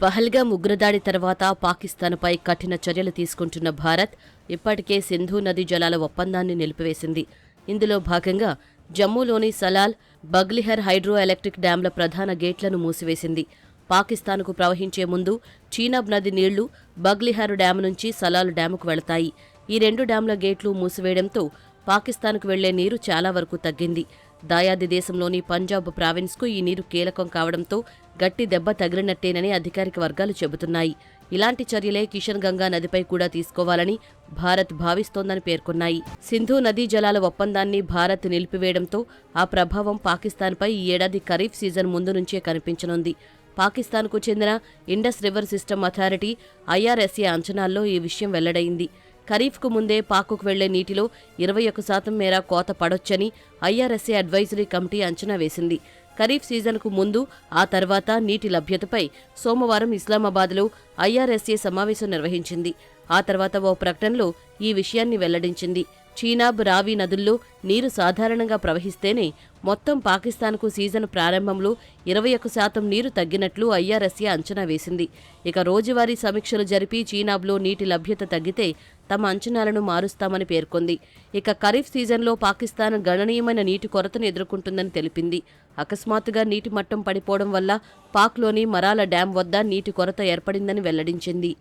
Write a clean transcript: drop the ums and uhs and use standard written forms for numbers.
పహల్గామ్ ఉగ్రదాడి తర్వాత పాకిస్తాన్పై కఠిన చర్యలు తీసుకుంటున్న భారత్ ఇప్పటికే సింధు నదీ జలాల ఒప్పందాన్ని నిలిపివేసింది. ఇందులో భాగంగా జమ్మూలోని సలాల్, బగ్లిహర్ హైడ్రో ఎలక్ట్రిక్ డ్యాంల ప్రధాన గేట్లను మూసివేసింది. పాకిస్తాన్కు ప్రవహించే ముందు చీనాబ్ నది నీళ్లు బగ్లిహర్ డ్యాం నుంచి సలాల్ డ్యాముకు వెళతాయి. ఈ రెండు డ్యాంల గేట్లు మూసివేయడంతో పాకిస్తాన్కు వెళ్లే నీరు చాలా వరకు తగ్గింది. దాయాది దేశంలోని పంజాబ్ ప్రావిన్స్కు ఈ నీరు కీలకం కావడంతో గట్టి దెబ్బ తగిలినట్టేనని అధికారిక వర్గాలు చెబుతున్నాయి. ఇలాంటి చర్యలే కిషన్ గంగా నదిపై కూడా తీసుకోవాలని భారత్ భావిస్తోందని పేర్కొన్నాయి. సింధు నదీ జలాల ఒప్పందాన్ని భారత్ నిలిపివేయడంతో ఆ ప్రభావం పాకిస్తాన్పై ఈ ఏడాది ఖరీఫ్ సీజన్ ముందు నుంచే కనిపించనుంది. పాకిస్తాన్కు చెందిన Indus river system authority IRSA అంచనాల్లో ఈ విషయం వెల్లడైంది. ఖరీఫ్కు ముందే పాక్కు వెళ్లే నీటిలో 21% మేర కోత పడొచ్చని ఐఆర్ఎస్ఏ అడ్వైజరీ కమిటీ అంచనా వేసింది. ఖరీఫ్ సీజన్కు ముందు, ఆ తర్వాత నీటి లభ్యతపై సోమవారం ఇస్లామాబాద్లో ఐఆర్ఎస్ఏ సమావేశం నిర్వహించింది. ఆ తర్వాత ఓ ప్రకటనలో ఈ విషయాన్ని వెల్లడించింది. చీనాబ్, రావి నదుల్లో నీరు సాధారణంగా ప్రవహిస్తేనే మొత్తం పాకిస్తాన్కు సీజన్ ప్రారంభంలో 21% నీరు తగ్గినట్లు ఐఆర్ఎస్ఏ అంచనా వేసింది. ఇక రోజువారీ సమీక్షలు జరిపి చీనాబ్లో నీటి లభ్యత తగ్గితే తమ అంచనాలను మారుస్తామని పేర్కొంది. ఇక ఖరీఫ్ సీజన్లో పాకిస్తాన్ గణనీయమైన నీటి కొరతను ఎదుర్కొంటుందని తెలిపింది. అకస్మాత్తుగా నీటి మట్టం పడిపోవడం వల్ల పాక్లోని మరాల డ్యాం వద్ద నీటి కొరత ఏర్పడిందని వెల్లడించింది.